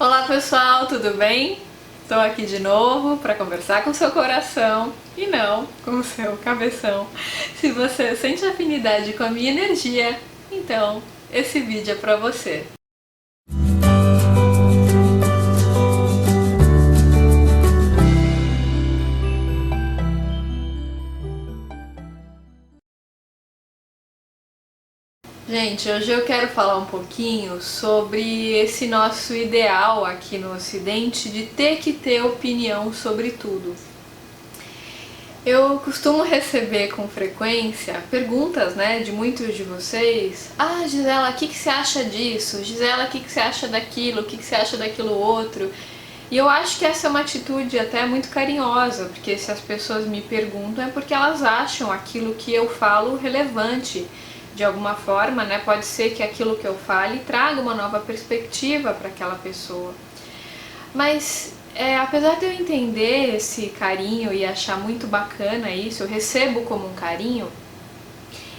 Olá pessoal, tudo bem? Estou aqui de novo para conversar com o seu coração e não com o seu cabeção. Se você sente afinidade com a minha energia, então esse vídeo é para você. Gente, hoje eu quero falar um pouquinho sobre esse nosso ideal aqui no Ocidente de ter que ter opinião sobre tudo. Eu costumo receber com frequência perguntas, de muitos de vocês. Ah, Gisela, o que você acha disso? Gisela, o que você acha daquilo? O que você acha daquilo outro? E eu acho que essa é uma atitude até muito carinhosa, porque se as pessoas me perguntam é porque elas acham aquilo que eu falo relevante. De alguma forma, pode ser que aquilo que eu fale traga uma nova perspectiva para aquela pessoa. Mas apesar de eu entender esse carinho e achar muito bacana isso, eu recebo como um carinho,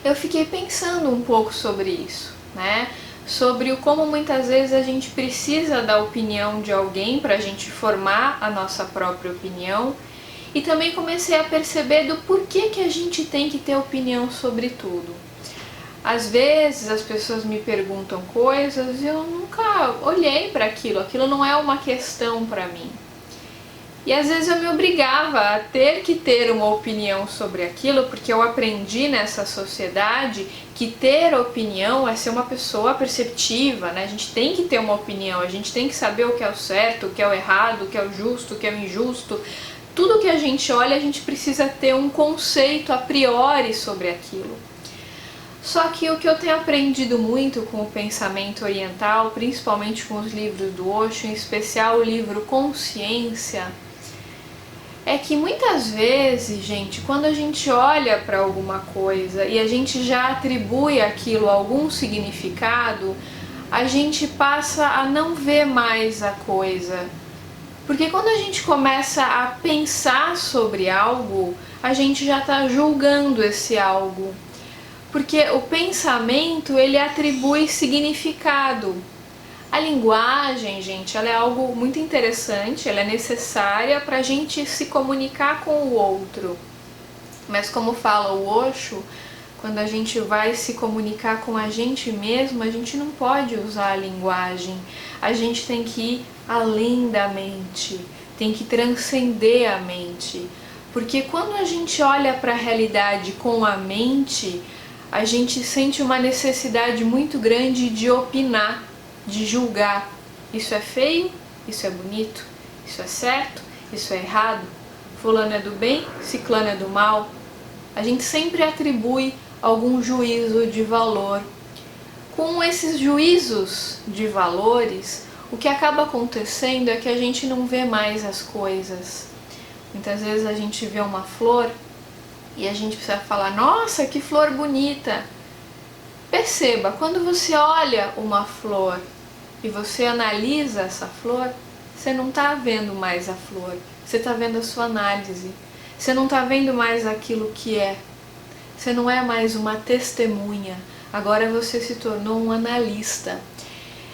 eu fiquei pensando um pouco sobre isso, sobre o como muitas vezes a gente precisa da opinião de alguém para a gente formar a nossa própria opinião, e também comecei a perceber do porquê que a gente tem que ter opinião sobre tudo. Às vezes as pessoas me perguntam coisas e eu nunca olhei para aquilo não é uma questão para mim. E às vezes eu me obrigava a ter que ter uma opinião sobre aquilo, porque eu aprendi nessa sociedade que ter opinião é ser uma pessoa perceptiva, A gente tem que ter uma opinião, a gente tem que saber o que é o certo, o que é o errado, o que é o justo, o que é o injusto. Tudo que a gente olha, a gente precisa ter um conceito a priori sobre aquilo. Só que o que eu tenho aprendido muito com o pensamento oriental, principalmente com os livros do Osho, em especial o livro Consciência, é que muitas vezes, gente, quando a gente olha para alguma coisa e a gente já atribui aquilo algum significado, a gente passa a não ver mais a coisa. Porque quando a gente começa a pensar sobre algo, a gente já está julgando esse algo. Porque o pensamento, ele atribui significado. A linguagem, gente, ela é algo muito interessante, ela é necessária para a gente se comunicar com o outro. Mas como fala o Osho, quando a gente vai se comunicar com a gente mesmo, a gente não pode usar a linguagem. A gente tem que ir além da mente, tem que transcender a mente. Porque quando a gente olha para a realidade com a mente, a gente sente uma necessidade muito grande de opinar, de julgar. Isso é feio, isso é bonito, isso é certo, isso é errado, fulano é do bem, ciclano é do mal. A gente sempre atribui algum juízo de valor. Com esses juízos de valores, o que acaba acontecendo é que a gente não vê mais as coisas. Muitas vezes a gente vê uma flor e a gente precisa falar, nossa, que flor bonita. Perceba, quando você olha uma flor e você analisa essa flor, você não está vendo mais a flor, você está vendo a sua análise. Você não está vendo mais aquilo que é. Você não é mais uma testemunha, agora você se tornou um analista.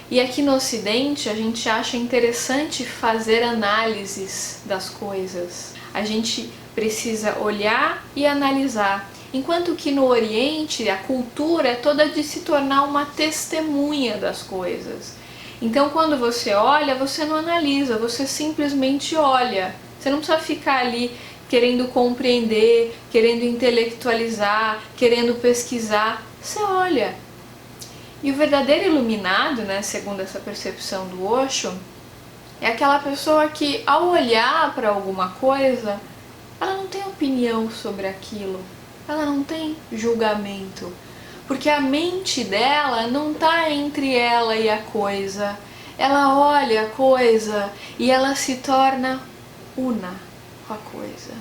E aqui no Ocidente a gente acha interessante fazer análises das coisas. A gente precisa olhar e analisar. Enquanto que no Oriente a cultura é toda de se tornar uma testemunha das coisas. Então quando você olha, você não analisa, você simplesmente olha. Você não precisa ficar ali querendo compreender, querendo intelectualizar, querendo pesquisar. Você olha. E o verdadeiro iluminado, segundo essa percepção do Osho, é aquela pessoa que ao olhar para alguma coisa, ela não tem opinião sobre aquilo, ela não tem julgamento, porque a mente dela não está entre ela e a coisa. Ela olha a coisa e ela se torna una com a coisa.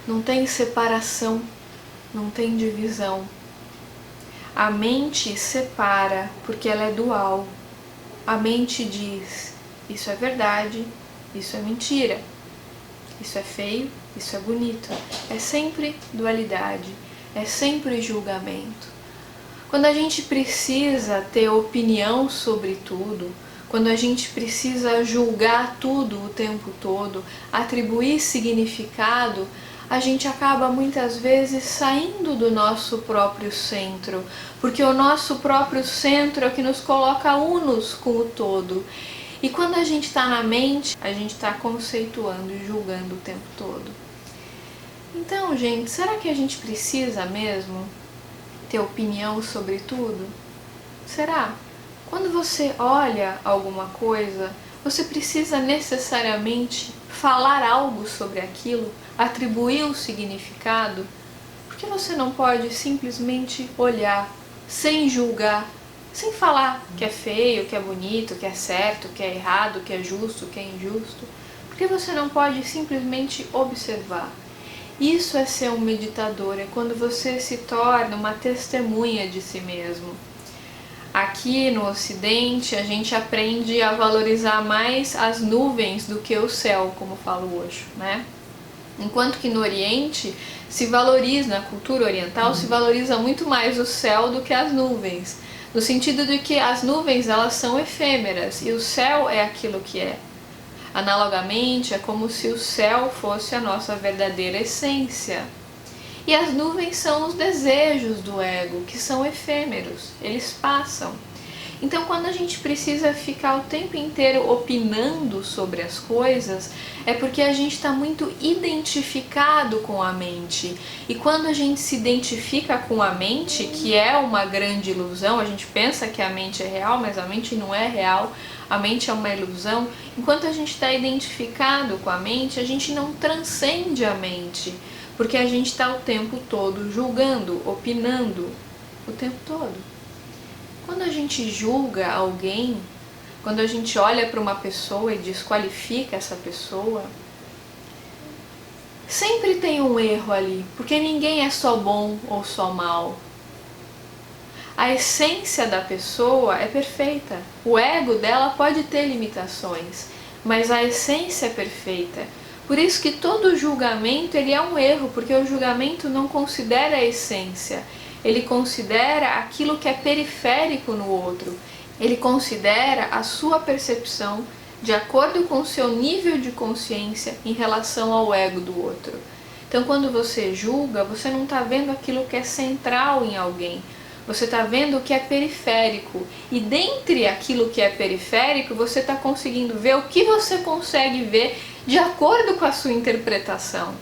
Não tem separação, não tem divisão. A mente separa porque ela é dual. A mente diz, isso é verdade, isso é mentira. Isso é feio, isso é bonito. É sempre dualidade, é sempre julgamento. Quando a gente precisa ter opinião sobre tudo, quando a gente precisa julgar tudo o tempo todo, atribuir significado, a gente acaba muitas vezes saindo do nosso próprio centro, porque o nosso próprio centro é o que nos coloca unos com o todo. E quando a gente está na mente, a gente está conceituando e julgando o tempo todo. Então, gente, será que a gente precisa mesmo ter opinião sobre tudo? Será? Quando você olha alguma coisa, você precisa necessariamente falar algo sobre aquilo, atribuir um significado? Por que você não pode simplesmente olhar, sem julgar, sem falar que é feio, que é bonito, que é certo, que é errado, que é justo, que é injusto? Por que você não pode simplesmente observar? Isso é ser um meditador, é quando você se torna uma testemunha de si mesmo. Aqui no Ocidente a gente aprende a valorizar mais as nuvens do que o céu, como fala o Osho, né? Enquanto que no Oriente se valoriza, na cultura oriental, se valoriza muito mais o céu do que as nuvens, no sentido de que as nuvens elas são efêmeras e o céu é aquilo que é. Analogamente, é como se o céu fosse a nossa verdadeira essência. E as nuvens são os desejos do ego, que são efêmeros, eles passam. Então, quando a gente precisa ficar o tempo inteiro opinando sobre as coisas, é porque a gente está muito identificado com a mente. E quando a gente se identifica com a mente, que é uma grande ilusão, a gente pensa que a mente é real, mas a mente não é real, a mente é uma ilusão. Enquanto a gente está identificado com a gente não transcende a mente, porque a gente está o tempo todo julgando, opinando, o tempo todo. Quando a gente julga alguém, quando a gente olha para uma pessoa e desqualifica essa pessoa, sempre tem um erro ali, porque ninguém é só bom ou só mal. A essência da pessoa é perfeita. O ego dela pode ter limitações, mas a essência é perfeita. Por isso que todo julgamento ele é um erro, porque o julgamento não considera a essência. Ele considera aquilo que é periférico no outro. Ele considera a sua percepção de acordo com o seu nível de consciência em relação ao ego do outro. Então, quando você julga, você não está vendo aquilo que é central em alguém. Você está vendo o que é periférico. E dentre aquilo que é periférico, você está conseguindo ver o que você consegue ver de acordo com a sua interpretação.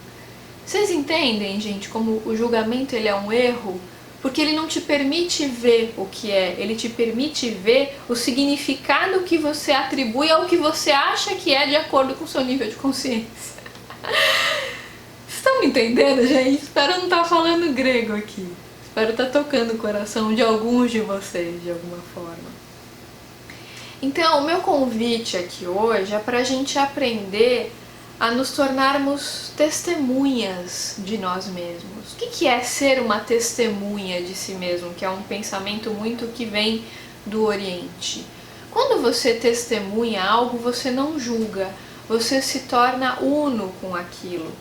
Vocês entendem, gente, como o julgamento ele é um erro? Porque ele não te permite ver o que é, ele te permite ver o significado que você atribui ao que você acha que é de acordo com o seu nível de consciência. Vocês estão me entendendo, gente? Espero não estar falando grego aqui. Espero estar tocando o coração de alguns de vocês, de alguma forma. Então, o meu convite aqui hoje é para a gente aprender a nos tornarmos testemunhas de nós mesmos. O que é ser uma testemunha de si mesmo? Que é um pensamento muito que vem do Oriente. Quando você testemunha algo, você não julga, você se torna uno com aquilo.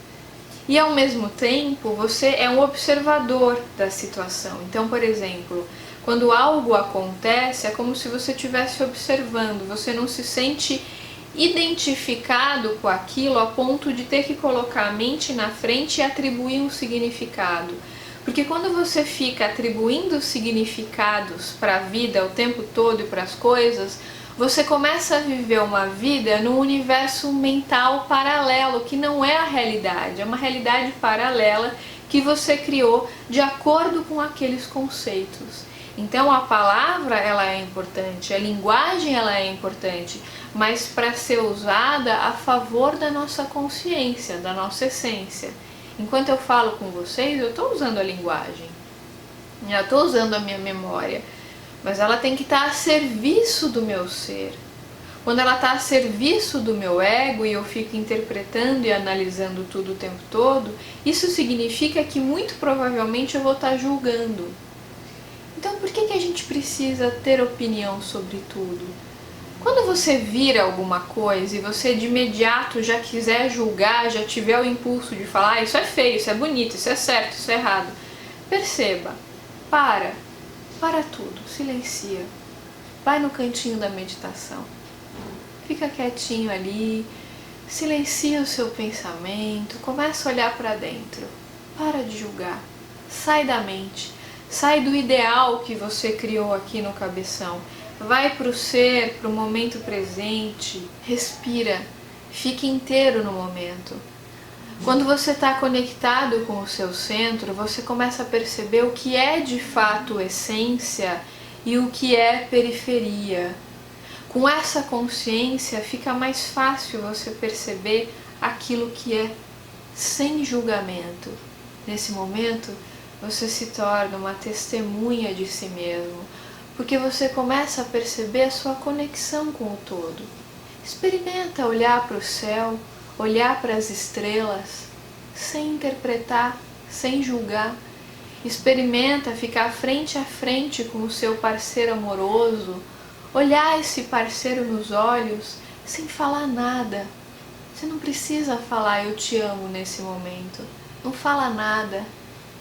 E ao mesmo tempo, você é um observador da situação. Então, por exemplo, quando algo acontece, é como se você estivesse observando, você não se sente identificado com aquilo a ponto de ter que colocar a mente na frente e atribuir um significado. Porque quando você fica atribuindo significados para a vida o tempo todo e para as coisas, você começa a viver uma vida num universo mental paralelo, que não é a realidade, é uma realidade paralela que você criou de acordo com aqueles conceitos. Então a palavra ela é importante, a linguagem ela é importante, mas para ser usada a favor da nossa consciência, da nossa essência. Enquanto eu falo com vocês, eu estou usando a linguagem, eu estou usando a minha memória, mas ela tem que estar a serviço do meu ser. Quando ela está a serviço do meu ego e eu fico interpretando e analisando tudo o tempo todo, isso significa que muito provavelmente eu vou estar julgando. Então por que a gente precisa ter opinião sobre tudo? Quando você vira alguma coisa e você de imediato já quiser julgar, já tiver o impulso de falar isso é feio, isso é bonito, isso é certo, isso é errado, perceba, para tudo, silencia, vai no cantinho da meditação, Fica quietinho ali, silencia o seu pensamento, começa a olhar para dentro. Para de julgar, sai da mente, sai do ideal que você criou aqui no cabeção. Vai para o ser, para o momento presente, respira, fique inteiro no momento. Quando você está conectado com o seu centro, você começa a perceber o que é de fato essência e o que é periferia. Com essa consciência fica mais fácil você perceber aquilo que é sem julgamento. Nesse momento, você se torna uma testemunha de si mesmo, porque você começa a perceber a sua conexão com o todo. Experimenta olhar para o céu, olhar para as estrelas, sem interpretar, sem julgar. Experimenta ficar frente a frente com o seu parceiro amoroso, olhar esse parceiro nos olhos, sem falar nada. Você não precisa falar eu te amo nesse momento. Não fala nada.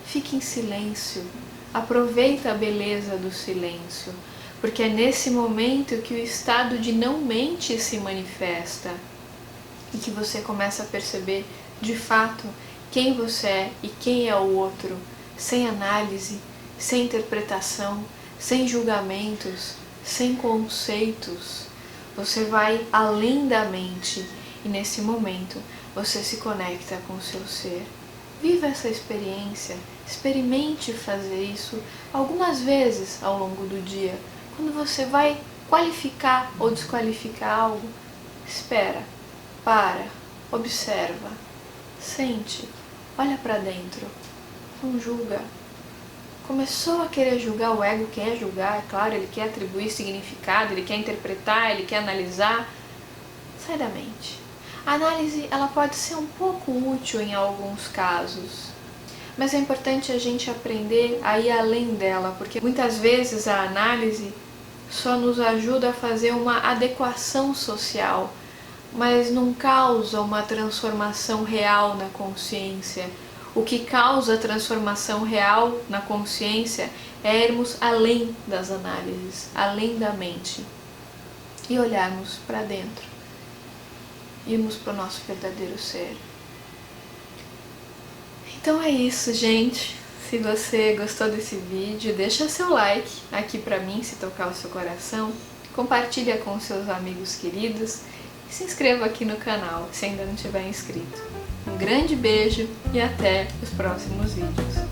Fique em silêncio. Aproveita a beleza do silêncio, porque é nesse momento que o estado de não mente se manifesta e que você começa a perceber de fato quem você é e quem é o outro, sem análise, sem interpretação, sem julgamentos, sem conceitos. Você vai além da mente e nesse momento você se conecta com o seu ser. Viva essa experiência, experimente fazer isso algumas vezes ao longo do dia. Quando você vai qualificar ou desqualificar algo, espera, para, observa, sente, olha para dentro, não julga. Começou a querer julgar, o ego quer julgar, é claro, ele quer atribuir significado, ele quer interpretar, ele quer analisar. Sai da mente. A análise ela pode ser um pouco útil em alguns casos, mas é importante a gente aprender a ir além dela, porque muitas vezes a análise só nos ajuda a fazer uma adequação social, mas não causa uma transformação real na consciência. O que causa a transformação real na consciência é irmos além das análises, além da mente e olharmos para dentro. Irmos para o nosso verdadeiro ser. Então é isso, gente. Se você gostou desse vídeo, deixa seu like aqui pra mim, se tocar o seu coração. Compartilha com seus amigos queridos e se inscreva aqui no canal, se ainda não tiver inscrito. Um grande beijo e até os próximos vídeos.